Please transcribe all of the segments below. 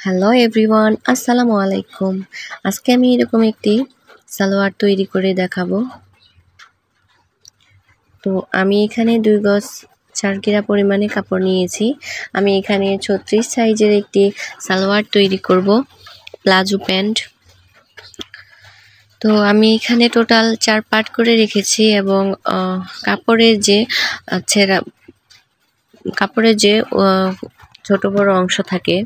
Hello everyone, আসসালামু আলাইকুম। আজকে আমি এরকম একটি সালোয়ার তৈরি করে দেখাবো। তো আমি এখানে 2 গজ চারকিরা পরিমাণে কাপড় নিয়েছি। আমি এখানে 36 সাইজের একটি সালোয়ার তৈরি করব, প্লাজো প্যান্ট। তো আমি এখানে টোটাল 4 পার্ট করে রেখেছি এবং কাপড়ের যে ছেঁড়া কাপড়ের যে ছোট বড় অংশ থাকে,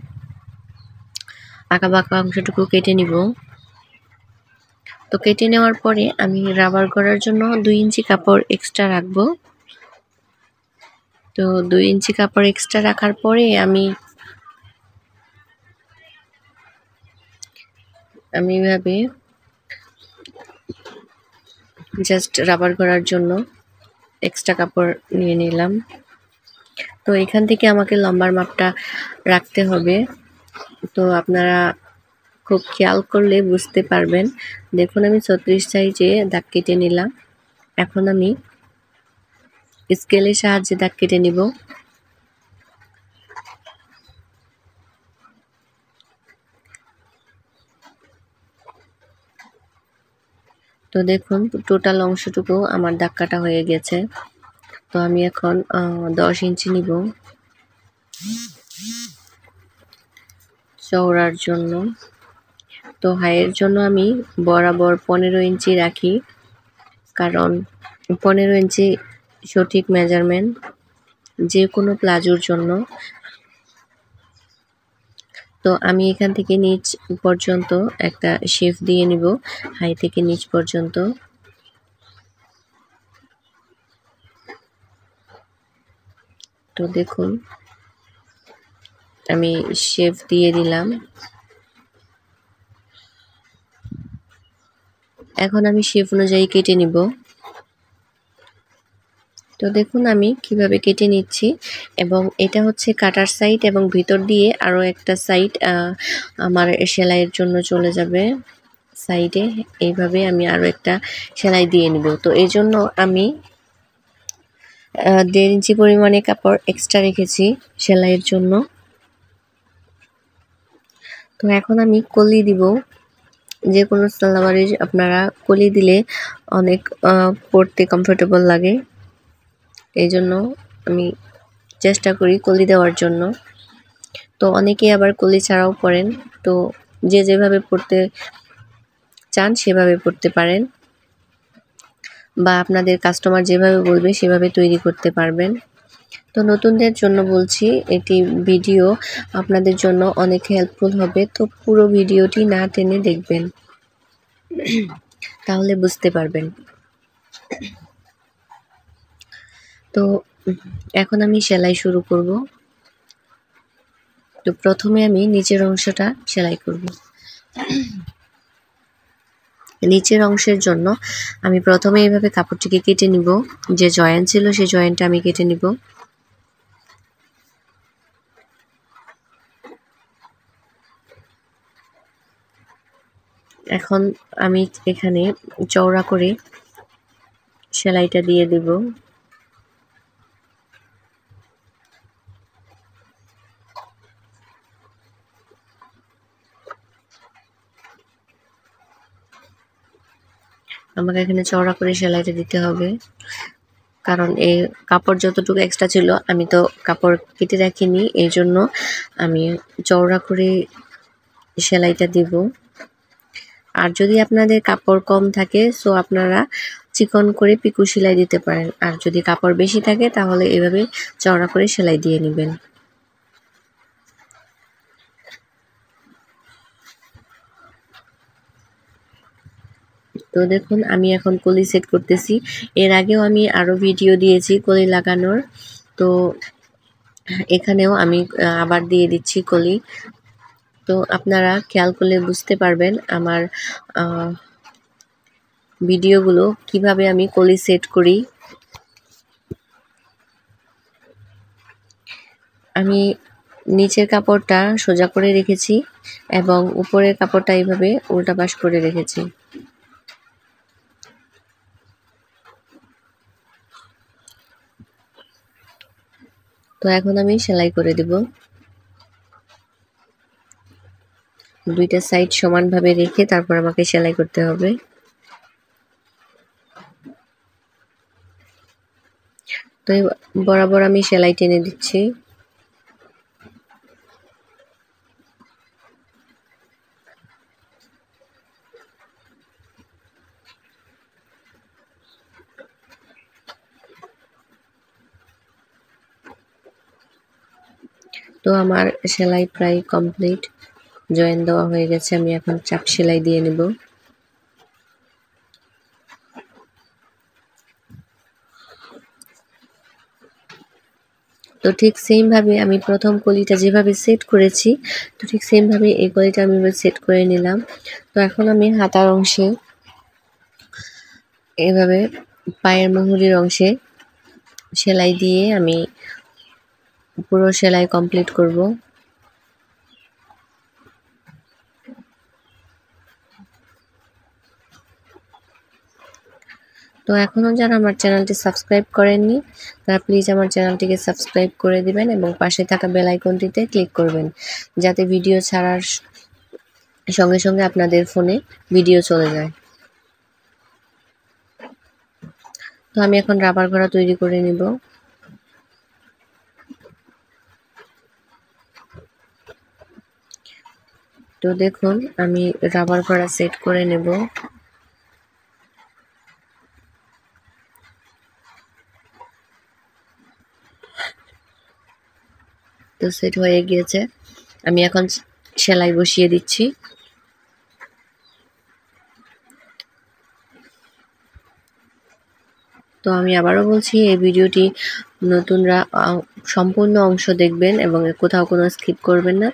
আঁকাবাঁকা অংশটুকু কেটে নিব। তো কেটে নেওয়ার পরে আমি রাবার করার জন্য 2 ইঞ্চি কাপড় এক্সট্রা রাখবো। তো 2 ইঞ্চি কাপড় এক্সট্রা রাখার পরে আমি এভাবে জাস্ট রাবার করার জন্য এক্সট্রা কাপড় নিয়ে নিলাম। তো এখান থেকে আমাকে লম্বার মাপটা রাখতে হবে। তো আপনারা খুব খেয়াল করলে বুঝতে পারবেন। দেখুন আমি 36 সাইজে দাগ কেটে নিলাম। এখন আমি স্কেলের সাহায্যে দাগ কেটে নিব। তো দেখুন টোটাল অংশটুকু আমার দাগ কাটা হয়ে গেছে। তো আমি এখন 10 ইঞ্চি নিব চওড়ার জন্য। তো হাইয়ের জন্য আমি বরাবর 15 ইঞ্চি রাখি, কারণ 15 ইঞ্চি সঠিক মেজারমেন্ট যে কোনো প্লাজোর জন্য। তো আমি এখান থেকে নিচ পর্যন্ত একটা শেপ দিয়ে নিব, হাই থেকে নিচ পর্যন্ত। তো দেখুন আমি শেপ দিয়ে দিলাম। এখন আমি শেপ অনুযায়ী কেটে নিব। তো দেখুন আমি কিভাবে কেটে নিচ্ছি, এবং এটা হচ্ছে কাটার সাইড এবং ভিতর দিয়ে আরও একটা সাইড আমার সেলাইয়ের জন্য চলে যাবে সাইডে। এইভাবে আমি আরও একটা সেলাই দিয়ে নিব। তো এই জন্য আমি 1.5 ইঞ্চি পরিমাণে কাপড় এক্সট্রা রেখেছি সেলাইয়ের জন্য। তো এখন আমি কলি দিব। যে কোনো সালোয়ারে আপনারা কলি দিলে অনেক পরতে কমফোর্টেবল লাগে, এই জন্য আমি চেষ্টা করি কলি দেওয়ার জন্য। তো অনেকেই আবার কলি ছাড়াও পরেন। তো যে যেভাবে পরতে চান সেভাবে পরতে পারেন, বা আপনাদের কাস্টমার যেভাবে বলবে সেভাবে তৈরি করতে পারবেন। তো নতুনদের জন্য বলছি, এটি ভিডিও আপনাদের জন্য অনেক হেল্পফুল হবে। তো পুরো ভিডিওটি না টেনে দেখবেন, তাহলে বুঝতে পারবেন। তো এখন আমি সেলাই শুরু করব। তো প্রথমে আমি নিচের অংশটা সেলাই করব। নিচের অংশের জন্য আমি প্রথমে এইভাবে কাপড়টিকে কেটে নিব। যে জয়েন্ট ছিল সেই জয়েন্টটা আমি কেটে নিব। এখন আমি এখানে চওড়া করে সেলাইটা দিয়ে দেব। আমাকে এখানে চওড়া করে সেলাইটা দিতে হবে, কারণ এই কাপড় যতটুকু এক্সট্রা ছিল আমি তো কাপড় কেটে রাখিনি, এই জন্য আমি চওড়া করে সেলাইটা দিব। আর যদি আপনাদের কাপড় কম থাকে সো আপনারা চিকন করে পিকো সেলাই দিতে পারেন, আর যদি কাপড় বেশি থাকে তাহলে এভাবে চওড়া করে সেলাই দিয়ে নেবেন। তো দেখুন আমি এখন কলি সেট করতেছি। এর আগেও আমি আরও ভিডিও দিয়েছি কলি লাগানোর, তো এখানেও আমি আবার দিয়ে দিচ্ছি কলি। তো আপনারা খেয়াল করলে বুঝতে পারবেন আমার ভিডিওগুলো কিভাবে আমি কলি সেট করি। আমি নিচের কাপড়টা সোজা করে রেখেছি এবং উপরের কাপড়টা এইভাবে উল্টা পাশ করে রেখেছি। তো এখন আমি সেলাই করে দেব। দুইটা সাইড সমানভাবে রেখে তারপর আমাকে সেলাই করতে হবে। তো বরাবর আমি সেলাই টেনে দিচ্ছি। তো আমার সেলাই প্রায় কমপ্লিট, জয়েন দেওয়া হয়ে গেছে। আমি এখন চাপ সেলাই দিয়ে নেব। তো ঠিক সেম ভাবে আমি প্রথম কলিটা যেভাবে সেট করেছি, তো ঠিক সেম ভাবে এই কলিটা আমি সেট করে নিলাম। তো এখন আমি হাতার অংশে এভাবে পায়ের মুহুরির অংশে সেলাই দিয়ে আমি পুরো সেলাই কমপ্লিট করব। তো এখনো যারা আমার চ্যানেলটি সাবস্ক্রাইব করেননি তারা প্লিজ আমার চ্যানেলটিকে সাবস্ক্রাইব করে দিবেন এবং পাশে থাকা বেল আইকনটিতে ক্লিক করবেন, যাতে ভিডিও ছাড়ার সঙ্গে সঙ্গে আপনাদের ফোনে ভিডিও চলে যায়। তো আমি এখন রাবার ঘোড়া তৈরি করে নিব। তো দেখুন আমি রাবার ঘোড়া সেট করে নেব। তো সেট হয়ে গিয়েছে, আমি এখন সেলাই বসিয়ে দিচ্ছি। তো আমি আবারও বলছি, এই ভিডিওটি নতুনরা সম্পূর্ণ অংশ দেখবেন এবং কোথাও কোনো স্কিপ করবেন না।